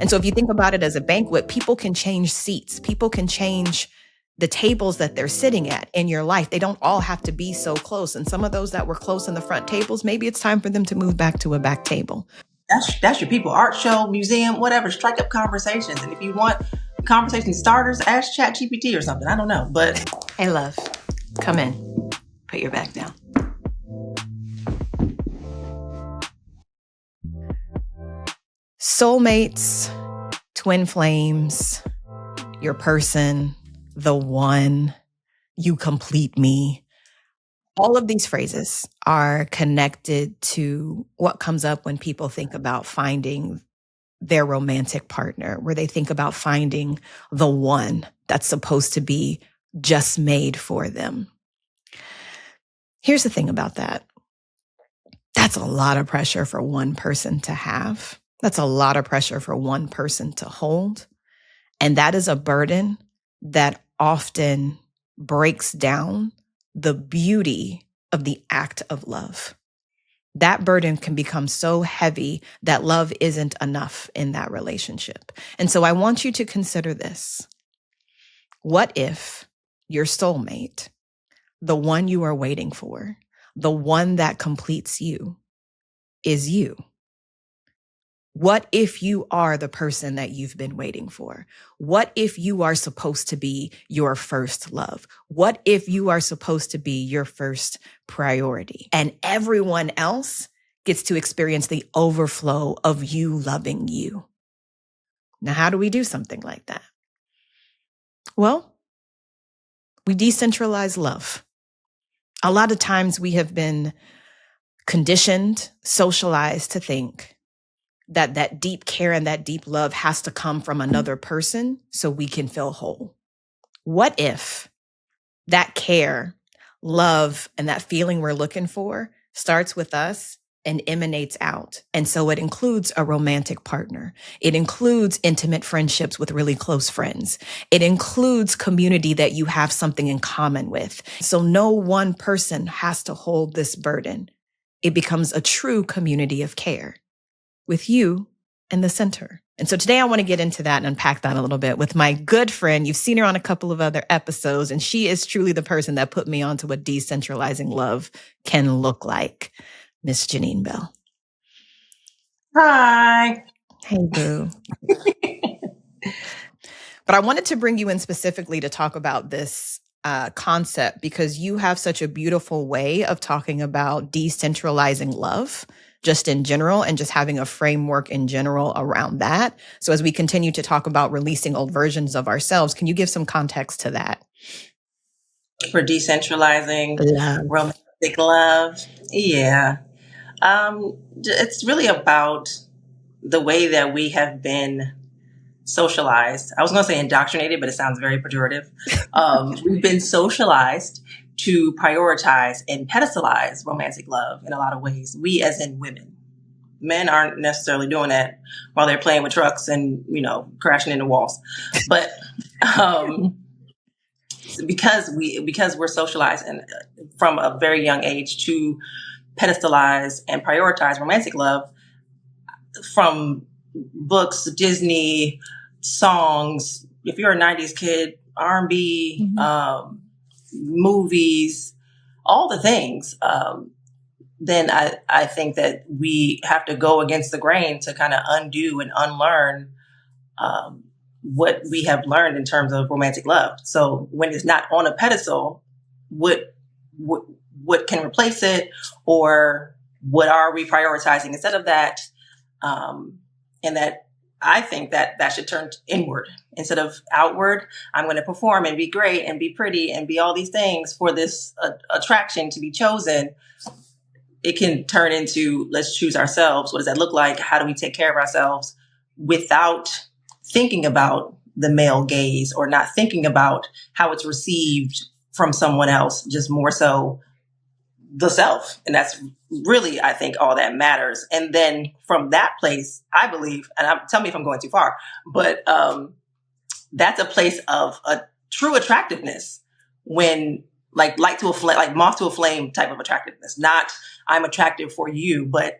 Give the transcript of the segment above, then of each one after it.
And so if you think about it as a banquet, people can change seats. People can change the tables that they're sitting at in your life. They don't all have to be so close. And some of those that were close in the front tables, maybe it's time for them to move back to a back table. That's your people. Art show, museum, whatever. Strike up conversations. And if you want conversation starters, ask ChatGPT or something. I don't know. But hey, love, come in. Put your back down. Soulmates, twin flames, your person, the one, you complete me. All of these phrases are connected to what comes up when people think about finding their romantic partner, where they think about finding the one that's supposed to be just made for them. Here's the thing about that. That's a lot of pressure for one person to have. That's a lot of pressure for one person to hold. And that is a burden that often breaks down the beauty of the act of love. That burden can become so heavy that love isn't enough in that relationship. And so I want you to consider this. What if your soulmate, the one you are waiting for, the one that completes you, is you? What if you are the person that you've been waiting for? What if you are supposed to be your first love? What if you are supposed to be your first priority? And everyone else gets to experience the overflow of you loving you. Now, how do we do something like that? Well, we decentralize love. A lot of times we have been conditioned, socialized to think that deep care and that deep love has to come from another person so we can feel whole. What if that care, love, and that feeling we're looking for starts with us and emanates out? And so it includes a romantic partner. It includes intimate friendships with really close friends. It includes community that you have something in common with. So no one person has to hold this burden. It becomes a true community of care, with you in the center. And so today I want to get into that and unpack that a little bit with my good friend. You've seen her on a couple of other episodes, and she is truly the person that put me onto what decentralizing love can look like. Miss Janine Bell. hi. Hey, boo. But I wanted to bring you in specifically to talk about this concept because you have such a beautiful way of talking about decentralizing love just in general and just having a framework in general around that. So as we continue to talk about releasing old versions of ourselves, can you give some context to that? For decentralizing romantic love. Yeah. It's really about the way that we have been socialized. I was going to say indoctrinated, but it sounds very pejorative. We've been socialized to prioritize and pedestalize romantic love in a lot of ways. We as in women. Men aren't necessarily doing that while they're playing with trucks and, crashing into walls. But because we're socialized and from a very young age to pedestalize and prioritize romantic love, from books, Disney, songs, if you're a 90s kid, R&B, movies, all the things, then I think that we have to go against the grain to kind of undo and unlearn what we have learned in terms of romantic love. So when it's not on a pedestal, what can replace it, or what are we prioritizing instead of that? And that I think that should turn inward instead of outward. I'm going to perform and be great and be pretty and be all these things for this attraction to be chosen. It can turn into, let's choose ourselves. What does that look like? How do we take care of ourselves without thinking about the male gaze or not thinking about how it's received from someone else, just more so the self. And that's really, I think, all that matters. And then from that place, I believe, and tell me if I'm going too far, but that's a place of a true attractiveness when like moth to a flame type of attractiveness, not I'm attractive for you, but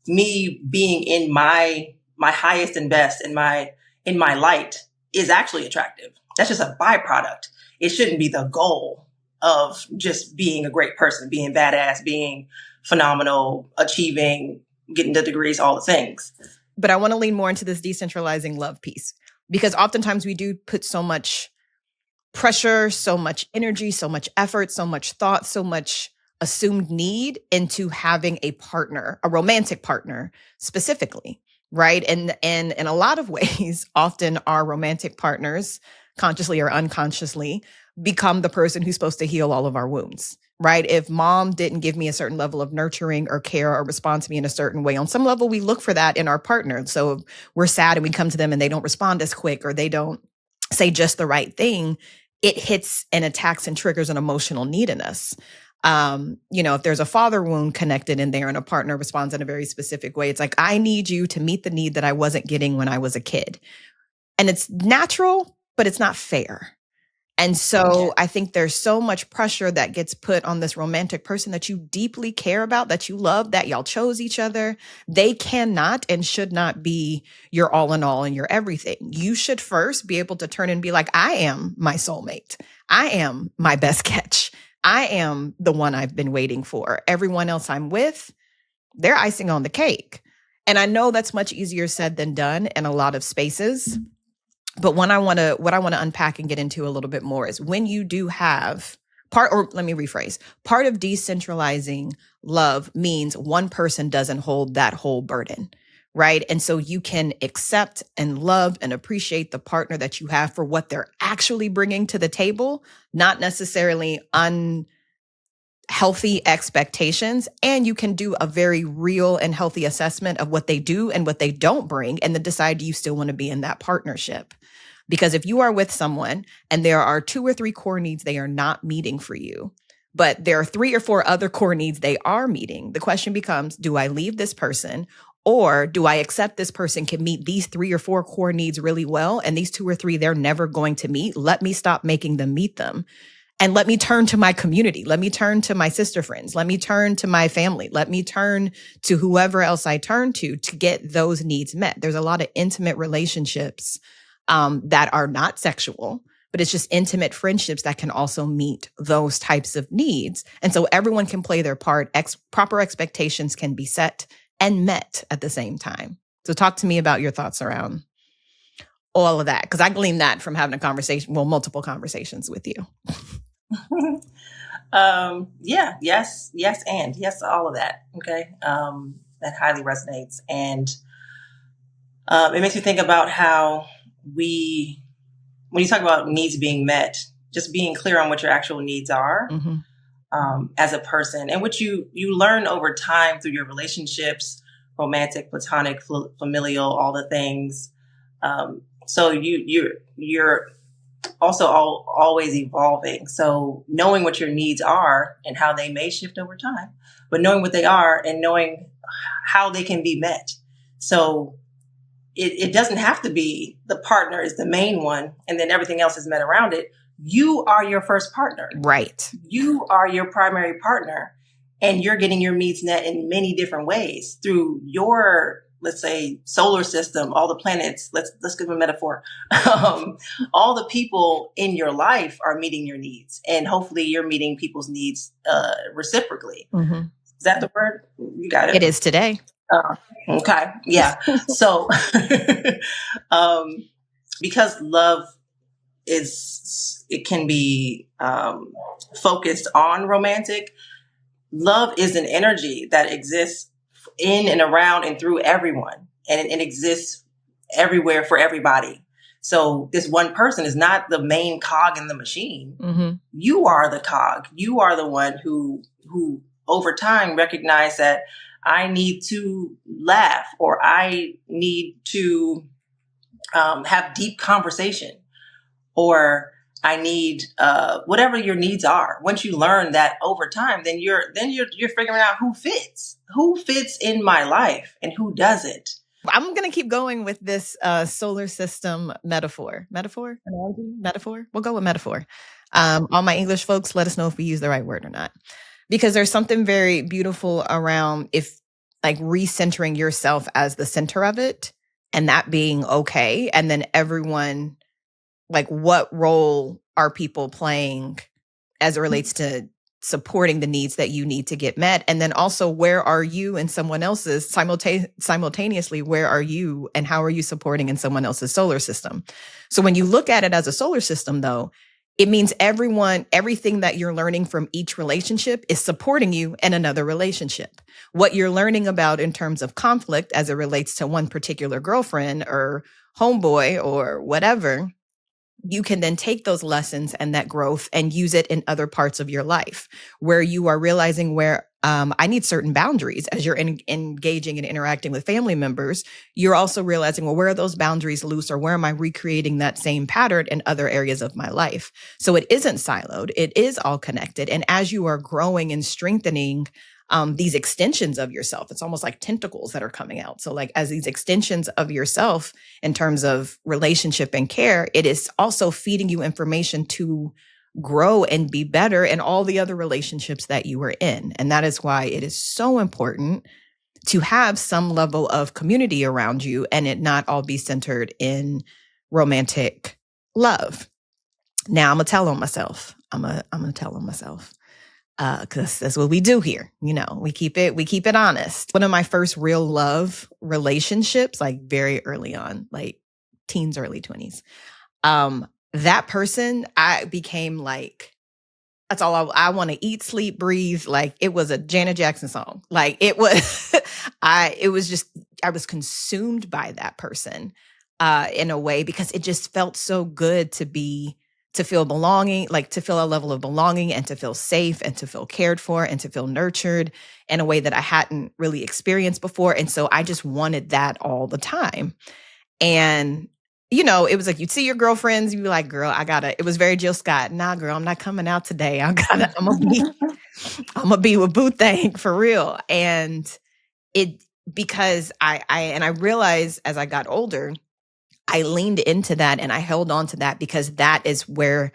me being in my my highest and best in my light is actually attractive. That's just a byproduct. It shouldn't be the goal of just being a great person, being badass, being phenomenal, achieving, getting the degrees, all the things. But I want to lean more into this decentralizing love piece, because oftentimes we do put so much pressure, so much energy, so much effort, so much thought, so much assumed need into having a partner, a romantic partner specifically, right? And in a lot of ways, often our romantic partners, consciously or unconsciously, become the person who's supposed to heal all of our wounds, right? If mom didn't give me a certain level of nurturing or care or respond to me in a certain way, on some level, we look for that in our partner. So if we're sad and we come to them and they don't respond as quick, or they don't say just the right thing, it hits and attacks and triggers an emotional need in us. If there's a father wound connected in there and a partner responds in a very specific way, it's like, I need you to meet the need that I wasn't getting when I was a kid. And it's natural, but it's not fair. And so I think there's so much pressure that gets put on this romantic person that you deeply care about, that you love, that y'all chose each other. They cannot and should not be your all in all and your everything. You should first be able to turn and be like, I am my soulmate. I am my best catch. I am the one I've been waiting for. Everyone else I'm with, they're icing on the cake. And I know that's much easier said than done in a lot of spaces. But what I want to unpack and get into a little bit more is when you do have part of decentralizing love means one person doesn't hold that whole burden, right? And so you can accept and love and appreciate the partner that you have for what they're actually bringing to the table, not necessarily unhealthy expectations. And you can do a very real and healthy assessment of what they do and what they don't bring, and then decide, do you still want to be in that partnership? Because if you are with someone and there are 2 or 3 core needs they are not meeting for you, but there are 3 or 4 other core needs they are meeting, the question becomes, do I leave this person, or do I accept this person can meet these 3 or 4 core needs really well, and these 2 or 3 they're never going to meet? Let me stop making them meet them. And let me turn to my community. Let me turn to my sister friends. Let me turn to my family. Let me turn to whoever else I turn to get those needs met. There's a lot of intimate relationships that are not sexual, but it's just intimate friendships that can also meet those types of needs. And so everyone can play their part. Proper expectations can be set and met at the same time. So talk to me about your thoughts around all of that, because I gleaned that from having multiple conversations with you. Yes, and yes to all of that. Okay. That highly resonates. And it makes me think about how when you talk about needs being met, just being clear on what your actual needs are, as a person, and what you learn over time through your relationships, romantic, platonic, familial, all the things. So you're also always evolving. So knowing what your needs are and how they may shift over time, but knowing what they are and knowing how they can be met. So it doesn't have to be the partner is the main one and then everything else is met around it. You are your first partner. Right. You are your primary partner, and you're getting your needs met in many different ways through your, let's say, solar system, all the planets. Let's give a metaphor. All the people in your life are meeting your needs, and hopefully you're meeting people's needs reciprocally. Mm-hmm. Is that the word? You got it. It is today. Okay. Yeah. So, because love it can be focused on romantic. Love is an energy that exists in and around and through everyone, and it exists everywhere for everybody. So this one person is not the main cog in the machine. Mm-hmm. You are the cog. You are the one who over time recognize that I need to laugh, or I need to have deep conversation, or I need whatever your needs are. Once you learn that over time, then you're figuring out who fits in my life and who doesn't. I'm going to keep going with this solar system metaphor. Metaphor? Analogy? Metaphor? We'll go with metaphor. All my English folks, let us know if we use the right word or not. Because there's something very beautiful around recentering yourself as the center of it and that being okay. And then everyone, like, what role are people playing as it relates to supporting the needs that you need to get met? And then also, where are you in someone else's simultaneously, where are you and how are you supporting in someone else's solar system? So when you look at it as a solar system, though, it means everything that you're learning from each relationship is supporting you in another relationship. What you're learning about in terms of conflict as it relates to one particular girlfriend or homeboy or whatever, you can then take those lessons and that growth and use it in other parts of your life where you are realizing where I need certain boundaries as you're engaging and interacting with family members. You're also realizing, well, where are those boundaries loose, or where am I recreating that same pattern in other areas of my life? So it isn't siloed. It is all connected. And as you are growing and strengthening these extensions of yourself, it's almost like tentacles that are coming out. So like as these extensions of yourself in terms of relationship and care, it is also feeding you information to grow and be better in all the other relationships that you are in. And that is why it is so important to have some level of community around you and it not all be centered in romantic love. Now I'm gonna tell on myself. I'm gonna tell on myself. Because that's what we do here. You know, we keep it honest. One of my first real love relationships, like very early on, like teens, early 20s. That person, I became like, that's all I want to eat, sleep, breathe. Like it was a Janet Jackson song. Like it was, I was consumed by that person in a way because it just felt so good to feel belonging, like to feel a level of belonging and to feel safe and to feel cared for and to feel nurtured in a way that I hadn't really experienced before. And so I just wanted that all the time. And, you know, it was like, you'd see your girlfriends, you'd be like, girl, it was very Jill Scott. Nah, girl, I'm not coming out today. I'm gonna be with Boo Thang for real. And because I realized as I got older, I leaned into that and I held on to that because that is where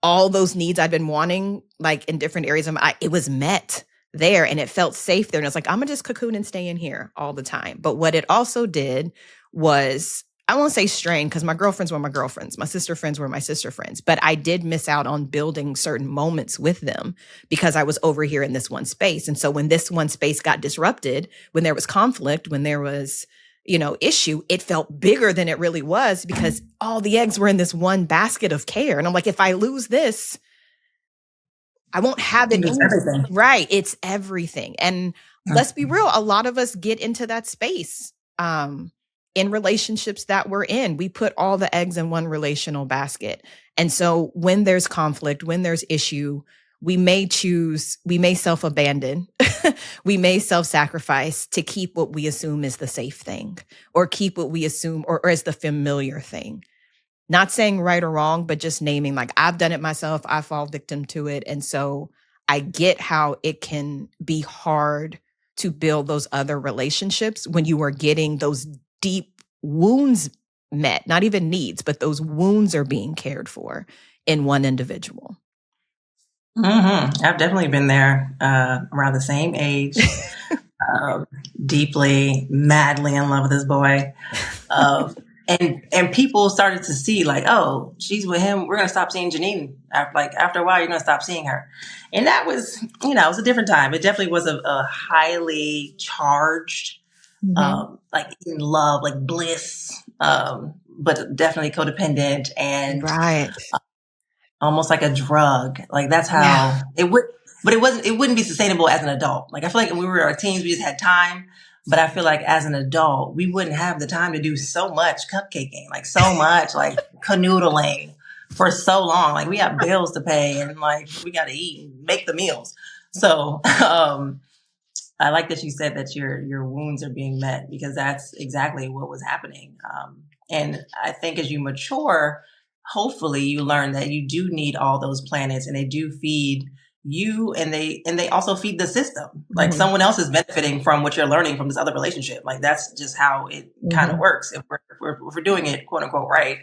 all those needs I've been wanting, like in different areas of it was met there and it felt safe there. And it's like, I'm gonna just cocoon and stay in here all the time. But what it also did was, I won't say strain because my girlfriends were my girlfriends. My sister friends were my sister friends. But I did miss out on building certain moments with them because I was over here in this one space. And so when this one space got disrupted, when there was conflict, when there was, you know, issue, it felt bigger than it really was because all the eggs were in this one basket of care. And I'm like, if I lose this, I won't have it. It's everything. Right. It's everything. And let's be real. A lot of us get into that space in relationships that we're in. We put all the eggs in one relational basket. And so when there's conflict, when there's issue, we may self-abandon, we may self-sacrifice to keep what we assume is the safe thing or keep what we assume or is the familiar thing. Not saying right or wrong, but just naming like I've done it myself. I fall victim to it. And so I get how it can be hard to build those other relationships when you are getting those deep wounds met, not even needs, but those wounds are being cared for in one individual. Mm-hmm. I've definitely been there around the same age, deeply, madly in love with this boy. And people started to see like, oh, she's with him. We're going to stop seeing Janine. After a while, you're going to stop seeing her. And that was, you know, it was a different time. It definitely was a highly charged, like in love, like bliss, but definitely codependent and right. Almost like a drug. Like that's how it would, but it wouldn't be sustainable as an adult. Like I feel like when we were our teens, we just had time. But I feel like as an adult, we wouldn't have the time to do so much cupcaking, like so much like canoodling for so long. Like we got bills to pay and like we got to eat and make the meals. So I like that you said that your wounds are being met because that's exactly what was happening. And I think as you mature, hopefully you learn that you do need all those planets and they do feed you and they also feed the system. Like someone else is benefiting from what you're learning from this other relationship. Like that's just how it kind of works if we're doing it quote unquote right,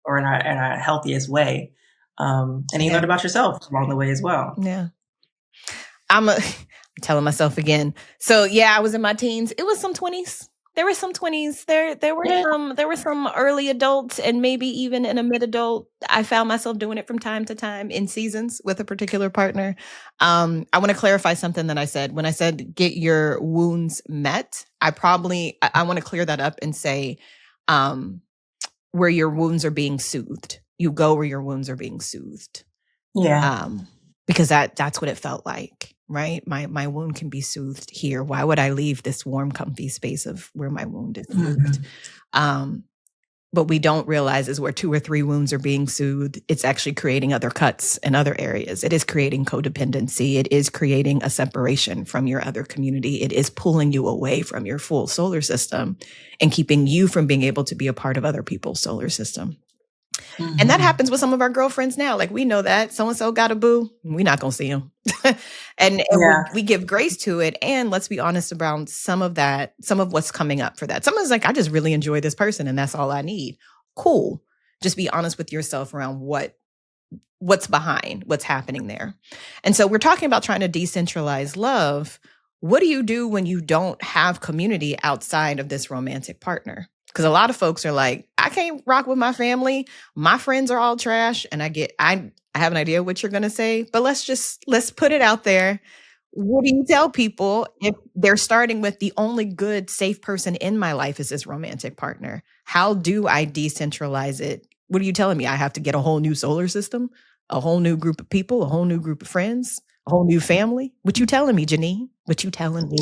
or in our healthiest way. And you learn about yourself along the way as well. Yeah. I'm telling myself again. So yeah, I was in my teens. It was some 20s. There were some 20s. There were some early adults, and maybe even in a mid adult. I found myself doing it from time to time in seasons with a particular partner. I want to clarify something that I said. When I said get your wounds met, I want to clear that up and say where your wounds are being soothed. You go where your wounds are being soothed. Yeah. Because that's what it felt like, right? My wound can be soothed here. Why would I leave this warm, comfy space of where my wound is soothed? What we don't realize is where 2 or 3 wounds are being soothed, it's actually creating other cuts in other areas. It is creating codependency. It is creating a separation from your other community. It is pulling you away from your full solar system and keeping you from being able to be a part of other people's solar system. And that happens with some of our girlfriends now. Like, we know that so-and-so got a boo. We're not going to see him. and we give grace to it. And let's be honest about some of what's coming up for that. Someone's like, I just really enjoy this person and that's all I need. Cool. Just be honest with yourself around what's behind what's happening there. And so we're talking about trying to decentralize love. What do you do when you don't have community outside of this romantic partner? Because a lot of folks are like, I can't rock with my family. My friends are all trash. And I have an idea what you're going to say, but let's put it out there. What do you tell people if they're starting with the only good, safe person in my life is this romantic partner? How do I decentralize it? What are you telling me? I have to get a whole new solar system, a whole new group of people, a whole new group of friends, a whole new family? What you telling me, Janine? What you telling me?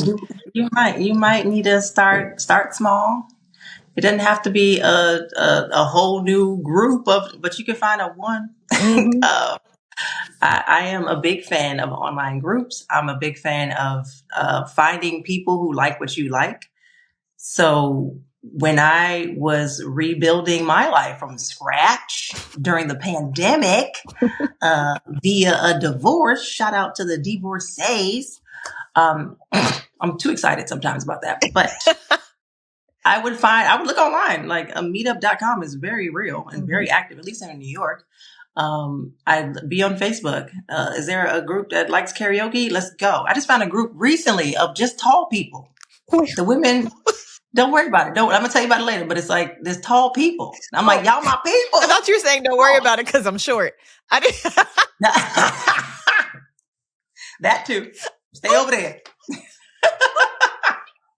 You might need to start small. It doesn't have to be a whole new group but you can find a one. I am a big fan of online groups. I'm a big fan of finding people who like what you like. So when I was rebuilding my life from scratch during the pandemic via a divorce, shout out to the divorcees. I'm too excited sometimes about that, but I would look online. Like meetup.com is very real and very active, at least in New York. I'd be on Facebook. Is there a group that likes karaoke? Let's go. I just found a group recently of just tall people. The women, don't worry about it. I'm going to tell you about it later, but it's like there's tall people. I'm like, y'all my people. I thought you were saying don't worry about it because I'm short. That too. Stay over there.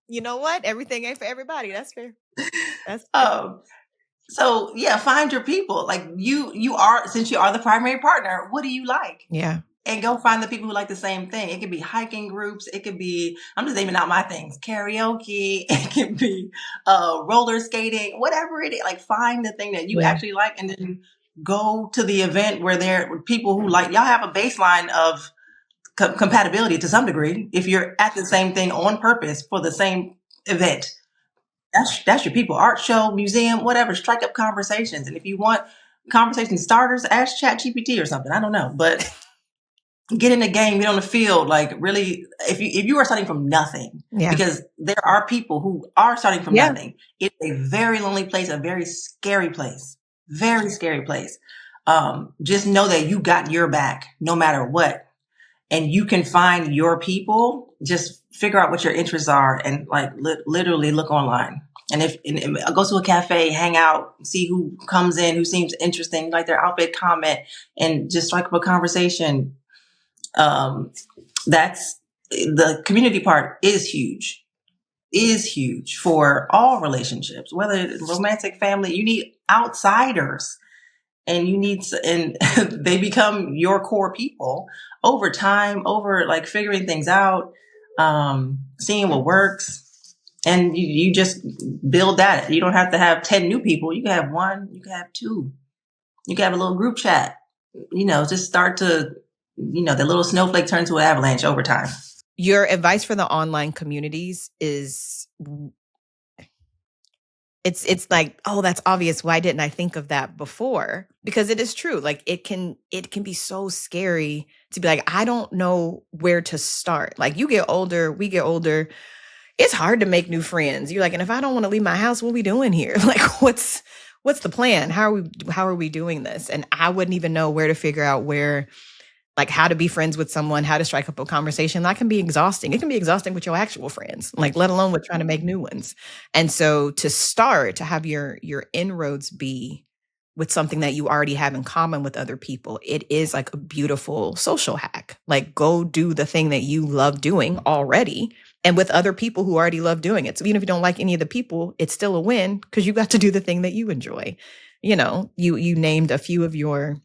You know what? Everything ain't for everybody. That's fair. So yeah, find your people. Like since you are the primary partner, what do you like? Yeah. And go find the people who like the same thing. It could be hiking groups. It could be, I'm just naming out my things, karaoke. It could be roller skating, whatever it is. Like find the thing that you actually like and then go to the event where there are people who like, y'all have a baseline of compatibility to some degree. If you're at the same thing on purpose for the same event, that's your people. Art show, museum, whatever. Strike up conversations. And if you want conversation starters, ask ChatGPT or something. I don't know, but get in the game, get on the field. Like really, if you are starting from nothing, because there are people who are starting from nothing. It's a very lonely place, a very scary place, just know that you got your back no matter what. And you can find your people, just figure out what your interests are and like literally look online. And go to a cafe, hang out, see who comes in, who seems interesting, like their outfit, comment, and just strike up a conversation. That's the community part is huge for all relationships, whether it's romantic, family. You need outsiders. And they become your core people over time, over like figuring things out, seeing what works. And you just build that. You don't have to have 10 new people. You can have 1, you can have 2. You can have a little group chat, just start to, the little snowflake turn to an avalanche over time. Your advice for the online communities is it's like, oh, that's obvious. Why didn't I think of that before? Because it is true. Like it can be so scary to be like, I don't know where to start. Like we get older. It's hard to make new friends. You're like, and if I don't want to leave my house, what are we doing here? Like, what's the plan? How are we doing this? And I wouldn't even know where to figure out where like how to be friends with someone, how to strike up a conversation, that can be exhausting. It can be exhausting with your actual friends, like let alone with trying to make new ones. And so to start, to have your inroads be with something that you already have in common with other people, it is like a beautiful social hack. Like go do the thing that you love doing already and with other people who already love doing it. So even if you don't like any of the people, it's still a win because you got to do the thing that you enjoy. You know, you named a few of your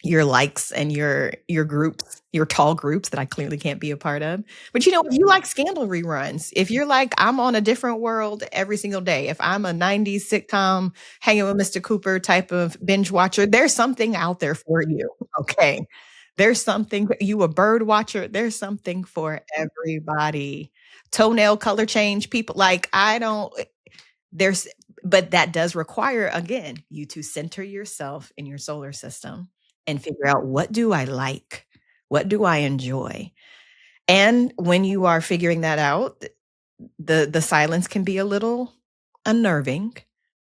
likes and your groups, your tall groups that I clearly can't be a part of. But you know, you like Scandal reruns. If you're like, I'm on a different world every single day, if I'm a 90s sitcom hanging with Mr. Cooper type of binge watcher, there's something out there for you. Okay. There's something, you a bird watcher, there's something for everybody. Toenail color change, people like, I don't, there's, but that does require, again, you to center yourself in your solar system and figure out, what do I like? What do I enjoy? And when you are figuring that out, the silence can be a little unnerving.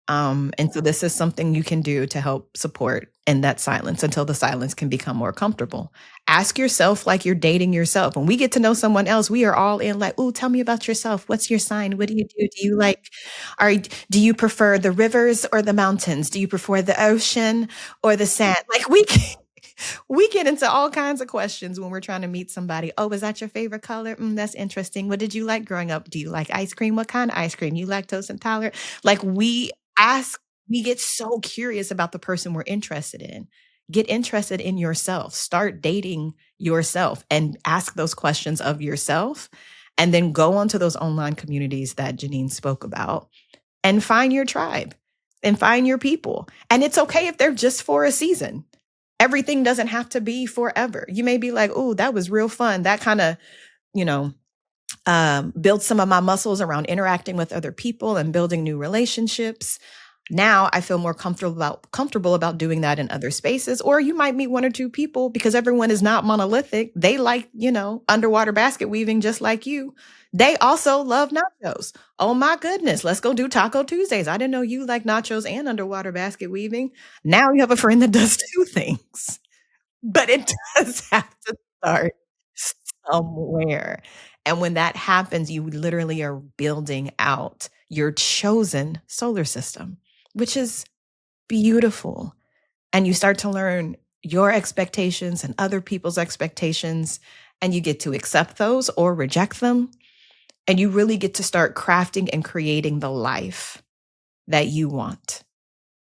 And so this is something you can do to help support in that silence until the silence can become more comfortable. Ask yourself like you're dating yourself. When we get to know someone else, we are all in like, oh, tell me about yourself. What's your sign? What do you do? Do you like, do you prefer the rivers or the mountains? Do you prefer the ocean or the sand? Like we get into all kinds of questions when we're trying to meet somebody. Oh, is that your favorite color? That's interesting. What did you like growing up? Do you like ice cream? What kind of ice cream? You lactose intolerant? Like we get so curious about the person we're interested in. Get interested in yourself. Start dating yourself and ask those questions of yourself. And then go onto those online communities that Janine spoke about and find your tribe and find your people. And it's okay if they're just for a season. Everything doesn't have to be forever. You may be like, oh, that was real fun. That kind of, build some of my muscles around interacting with other people and building new relationships. Now I feel more comfortable about doing that in other spaces. Or you might meet one or two people, because everyone is not monolithic. They like, underwater basket weaving just like you. They also love nachos. Oh my goodness, let's go do Taco Tuesdays. I didn't know you like nachos and underwater basket weaving. Now you have a friend that does two things. But it does have to start somewhere. And when that happens, you literally are building out your chosen solar system, which is beautiful. And you start to learn your expectations and other people's expectations, and you get to accept those or reject them. And you really get to start crafting and creating the life that you want,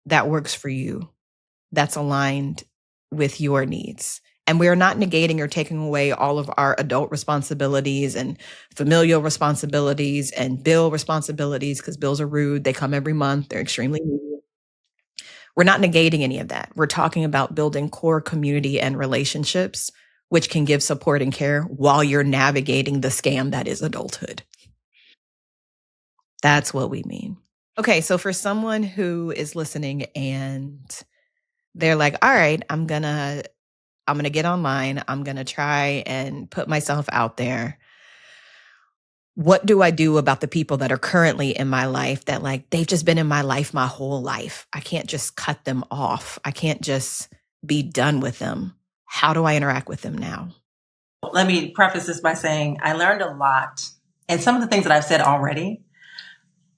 that works for you, that's aligned with your needs. And we're not negating or taking away all of our adult responsibilities and familial responsibilities and bill responsibilities, because bills are rude. They come every month. They're extremely needy. We're not negating any of that. We're talking about building core community and relationships, which can give support and care while you're navigating the scam that is adulthood. That's what we mean. Okay, so for someone who is listening and they're like, all right, I'm going to get online. I'm going to try and put myself out there. What do I do about the people that are currently in my life that like, they've just been in my life my whole life? I can't just cut them off. I can't just be done with them. How do I interact with them now? Let me preface this by saying I learned a lot. And some of the things that I've said already,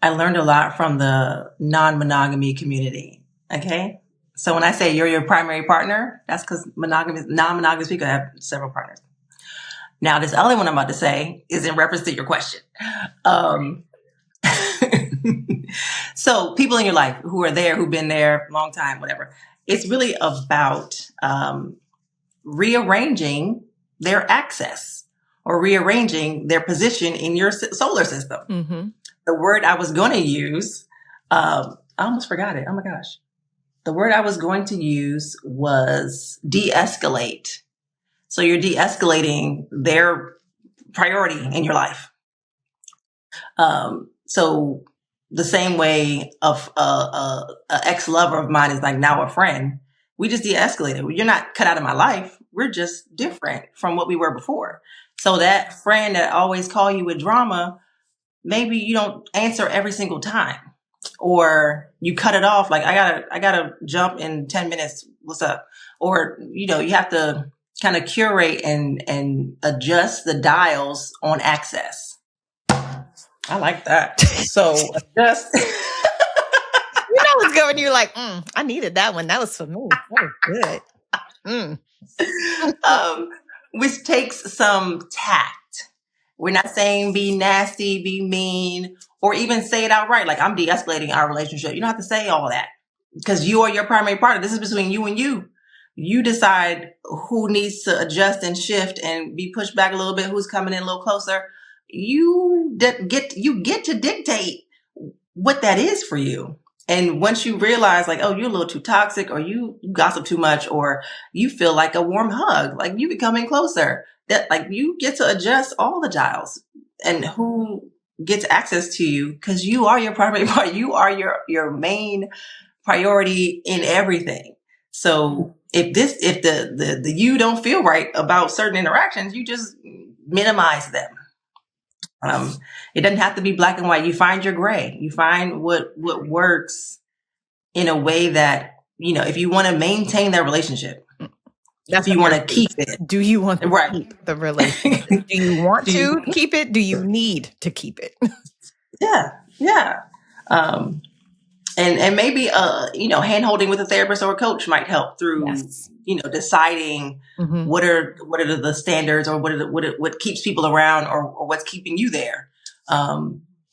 I learned a lot from the non-monogamy community. Okay. So when I say you're your primary partner, that's because non-monogamous people have several partners. Now, this other one I'm about to say is in reference to your question. So people in your life who are there, who've been there a long time, whatever, it's really about rearranging their access or rearranging their position in your solar system. Mm-hmm. The word I was going to use, I almost forgot it. Oh my gosh. The word I was going to use was de-escalate. So you're de-escalating their priority in your life. So the same way of a ex-lover of mine is like now a friend. We just de-escalated. You're not cut out of my life. We're just different from what we were before. So that friend that always call you with drama, maybe you don't answer every single time. Or you cut it off like I gotta jump in 10 minutes. What's up? Or you have to kind of curate and adjust the dials on access. I like that. So adjust. You know what's going? You're like, I needed that one. That was for me. That was good. Which takes some tact. We're not saying be nasty, be mean, or even say it outright. Like, I'm de-escalating our relationship. You don't have to say all that because you are your primary partner. This is between you and you. You decide who needs to adjust and shift and be pushed back a little bit, who's coming in a little closer. You get to dictate what that is for you. And once you realize, like, oh, you're a little too toxic, or you gossip too much, or you feel like a warm hug, like you becoming closer, that like you get to adjust all the dials and who gets access to you, because you are your primary part. You are your main priority in everything. So if the you don't feel right about certain interactions, you just minimize them. It doesn't have to be black and white. You find your gray. You find what works in a way that, if you want to maintain that relationship, That's if you want to keep it. Do you want to Right. keep the relationship? Do you want to keep it? Do you need to keep it? Yeah. And maybe hand holding with a therapist or a coach might help through deciding what are the standards, or what keeps people around, or what's keeping you there.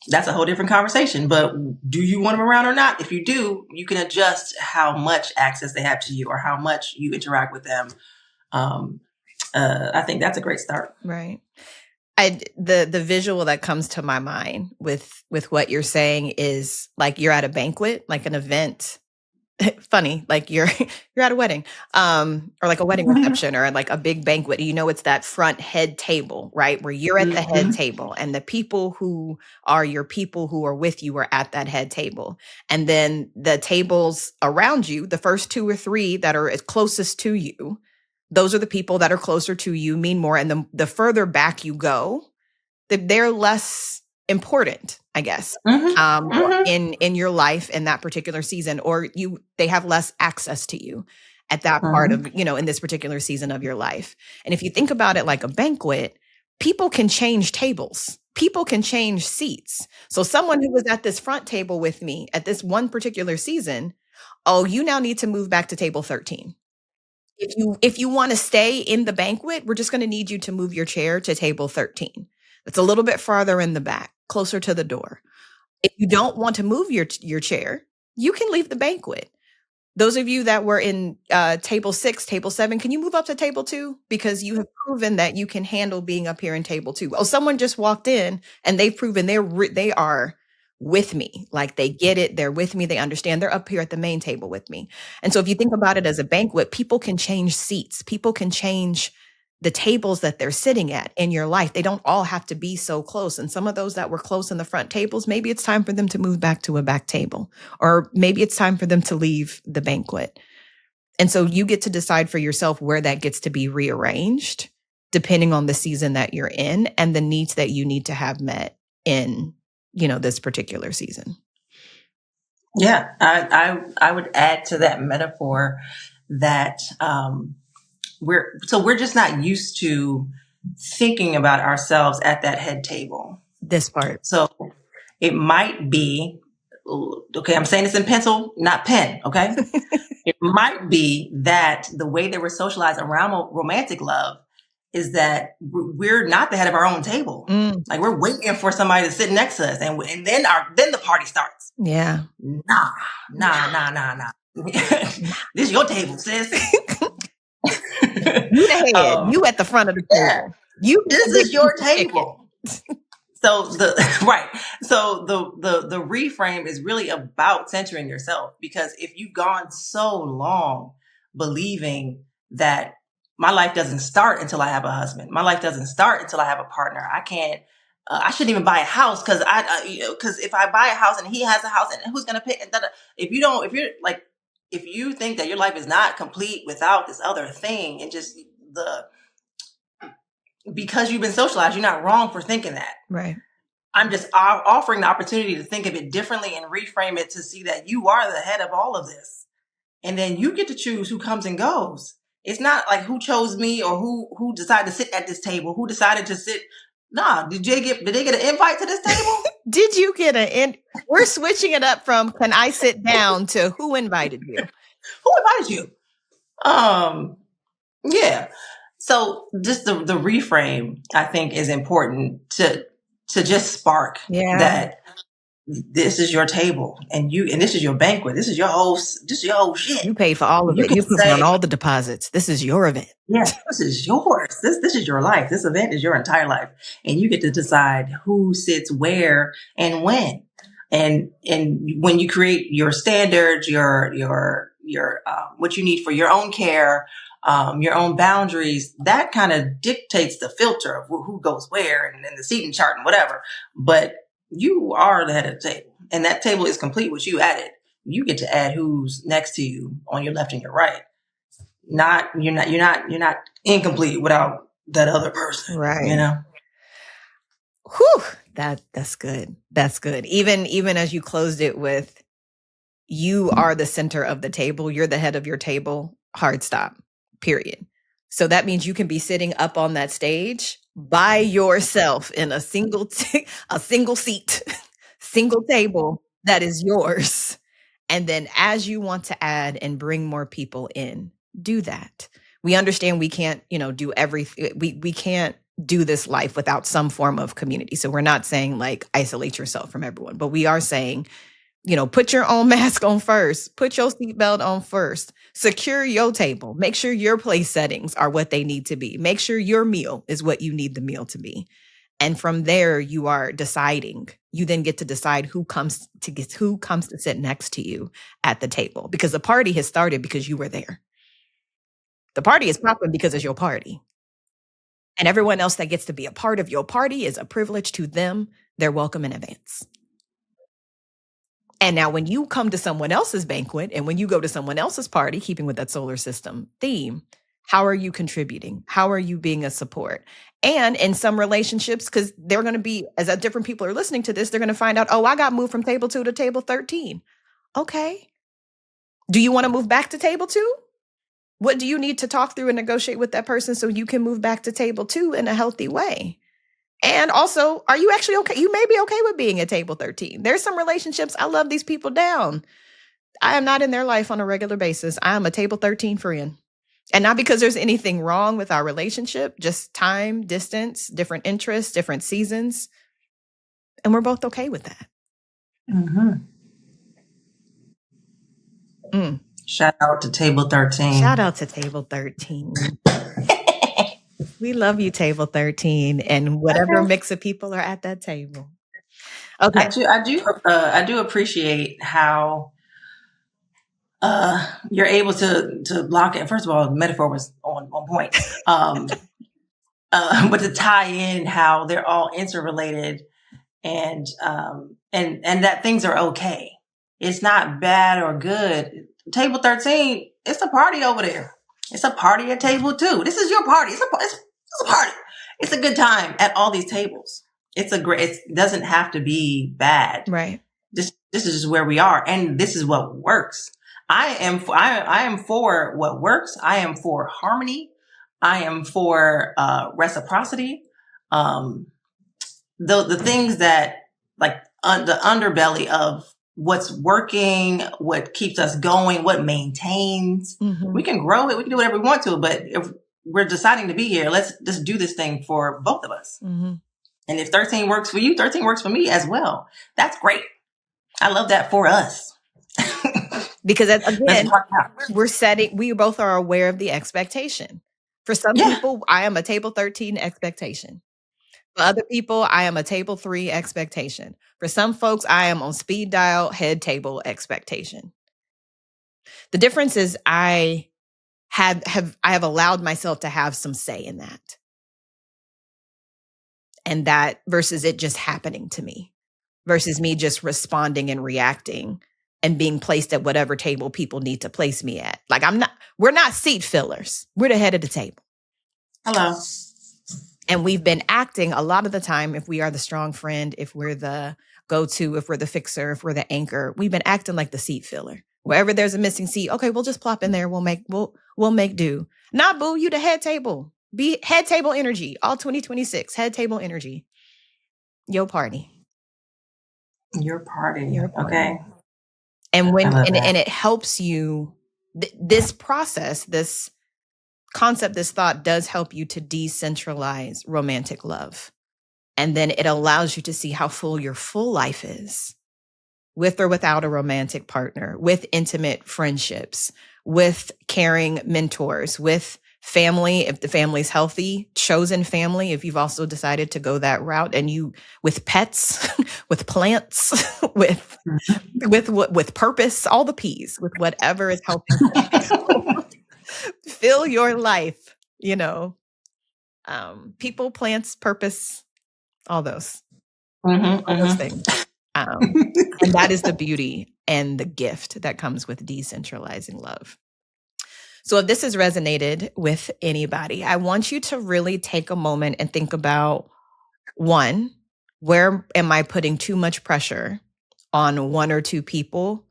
That's a whole different conversation. But do you want them around or not? If you do, you can adjust how much access they have to you or how much you interact with them. I think that's a great start. Right. The visual that comes to my mind with what you're saying is like you're at a banquet, like an event. Funny, like you're at a wedding, or like a wedding reception, or like a big banquet. It's that front head table, right? Where you're at the head table, and the people who are your people who are with you are at that head table. And then the tables around you, the first 2 or 3 that are closest to you, those are the people that are closer to you, mean more. And the further back you go, they're less important, I guess, in your life in that particular season, or they have less access to you at that part of, in this particular season of your life. And if you think about it like a banquet, people can change tables. People can change seats. So someone who was at this front table with me at this one particular season, you now need to move back to table 13. If you want to stay in the banquet, we're just going to need you to move your chair to table 13. It's a little bit farther in the back, closer to the door. If you don't want to move your chair, you can leave the banquet. Those of you that were in table 6, table 7, can you move up to table 2? Because you have proven that you can handle being up here in table 2. Oh, someone just walked in and they've proven they are with me. Like they get it. They're with me. They understand. They're up here at the main table with me. And so if you think about it as a banquet, people can change seats. People can change the tables that they're sitting at in your life. They don't all have to be so close. And some of those that were close in the front tables, maybe it's time for them to move back to a back table, or maybe it's time for them to leave the banquet. And so you get to decide for yourself where that gets to be rearranged, depending on the season that you're in and the needs that you need to have met in, this particular season. Yeah, I would add to that metaphor that we're just not used to thinking about ourselves at that head table. This part. So it might be, okay, I'm saying this in pencil, not pen, okay? It might be that the way that we're socialized around romantic love is that we're not the head of our own table. Like we're waiting for somebody to sit next to us, and then the party starts. Yeah. Nah. This is your table, sis. You the head. You at the front of the table. This is your table. So the reframe is really about centering yourself, because if you've gone so long believing that my life doesn't start until I have a husband, my life doesn't start until I have a partner, I can't, I shouldn't even buy a house because because if I buy a house and he has a house, and who's going to pay? If you think that your life is not complete without this other thing, and just because you've been socialized, you're not wrong for thinking that. Right. I'm just offering the opportunity to think of it differently and reframe it to see that you are the head of all of this. And then you get to choose who comes and goes. It's not like who chose me or who decided to sit at this table, who decided to sit. Nah, did they get an invite to this table? Did you get we're switching it up from can I sit down to who invited you? Who invited you? Yeah. So just the reframe, I think, is important to just spark that this is your table and this is your banquet. This is your whole shit. You paid for all of it. You put on all the deposits. This is your event. Yes, this is yours. This is your life. This event is your entire life. And you get to decide who sits where and when. And when you create your standards, your what you need for your own care, your own boundaries, that kind of dictates the filter of who goes where and the seating chart and whatever. But you are the head of the table, and that table is complete with you at it. You get to add who's next to you on your left and your right. You're not incomplete without that other person, right? You know. Whew, that's good. That's good. Even as you closed it with, you are the center of the table. You're the head of your table. Hard stop. Period. So that means you can be sitting up on that stage by yourself in a single seat, single table that is yours. And then as you want to add and bring more people in, do that. We understand we can't, do everything. We can't do this life without some form of community. So we're not saying like isolate yourself from everyone, but we are saying, put your own mask on first, put your seatbelt on first, secure your table, make sure your place settings are what they need to be. Make sure your meal is what you need the meal to be. And from there, you are deciding. You then get to decide who comes to sit next to you at the table, because the party has started because you were there. The party is popping because it's your party. And everyone else that gets to be a part of your party is a privilege to them. They're welcome in advance. And now when you come to someone else's banquet and when you go to someone else's party, keeping with that solar system theme, how are you contributing? How are you being a support? And in some relationships, because they're going to be, as different people are listening to this, they're going to find out, I got moved from table 2 to table 13. Okay. Do you want to move back to table 2? What do you need to talk through and negotiate with that person so you can move back to table 2 in a healthy way? And also, are you actually okay? You may be okay with being at table 13. There's some relationships, I love these people down. I am not in their life on a regular basis. I am a table 13 friend. And not because there's anything wrong with our relationship, just time, distance, different interests, different seasons. And we're both okay with that. Shout out to table 13. Shout out to table 13. We love you, table 13, and whatever mix of people are at that table. Okay. I do appreciate how you're able to block it. First of all, the metaphor was on point. But to tie in how they're all interrelated and that things are okay. It's not bad or good. Table 13, it's a party over there. It's a party at table 2. This is your party. It's a party. It's a good time at all these tables. It doesn't have to be bad. Right. This is just where we are. And this is what works. I am for what works. I am for harmony. I am for reciprocity. The things that like the underbelly of what's working, what keeps us going, what maintains. We can grow it. We can do whatever we want to. But if we're deciding to be here, let's just do this thing for both of us. And if 13 works for you, 13 works for me as well. That's great. I love that for us. Because again, we both are aware of the expectation. For some people, I am a table 13 expectation. For other people, I am a table 3 expectation. For some folks, I am on speed dial head table expectation. The difference is I have allowed myself to have some say in that. And that versus it just happening to me, versus me just responding and reacting and being placed at whatever table people need to place me at. Like we're not seat fillers. We're the head of the table. Hello. And we've been acting a lot of the time, if we are the strong friend, if we're the go-to, if we're the fixer, if we're the anchor, we've been acting like the seat filler. Wherever there's a missing seat, okay, we'll just plop in there. We'll make do. Not boo, you the head table. Be head table energy. All 2026, head table energy. Your party. Your party. Your party. Okay. And I love that. and it helps you, this process, this concept, this thought does help you to decentralize romantic love. And then it allows you to see how full your full life is, with or without a romantic partner, with intimate friendships, with caring mentors, with family, if the family's healthy, chosen family, if you've also decided to go that route, and you, with pets, with plants, with purpose, all the P's, with whatever is helping fill your life, people, plants, purpose, all those. All those things. And that is the beauty and the gift that comes with decentralizing love. So if this has resonated with anybody, I want you to really take a moment and think about, one, where am I putting too much pressure on one or two people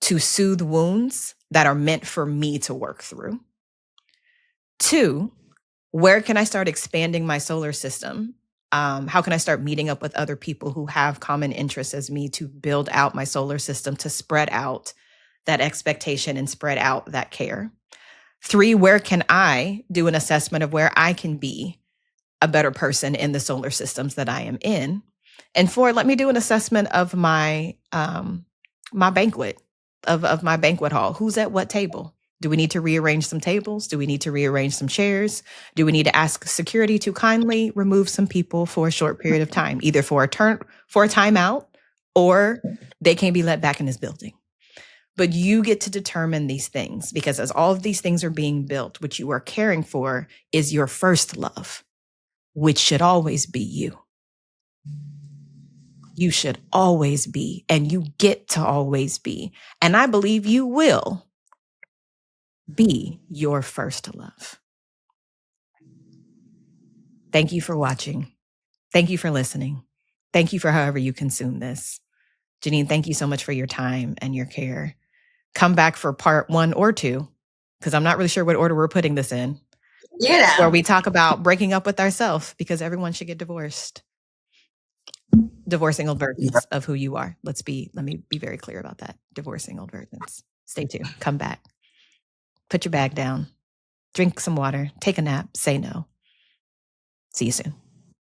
to soothe wounds that are meant for me to work through? Two, where can I start expanding my solar system? How can I start meeting up with other people who have common interests as me to build out my solar system, to spread out that expectation and spread out that care? Three, where can I do an assessment of where I can be a better person in the solar systems that I am in? And four, let me do an assessment of my my banquet, of my banquet hall. Who's at what table? Do we need to rearrange some tables? Do we need to rearrange some chairs? Do we need to ask security to kindly remove some people for a short period of time, either for a timeout, or they can be let back in this building? But you get to determine these things, because as all of these things are being built, what you are caring for is your first love, which should always be you. You should always be, and you get to always be. And I believe you will be your first love. Thank you for watching. Thank you for listening. Thank you for however you consume this. Janine, thank you so much for your time and your care. Come back for part 1 or 2, because I'm not really sure what order we're putting this in. Where we talk about breaking up with ourselves, because everyone should get divorced. Divorcing old versions of who you are. Let me be very clear about that. Divorcing old versions. Stay tuned. Come back. Put your bag down. Drink some water. Take a nap. Say no. See you soon.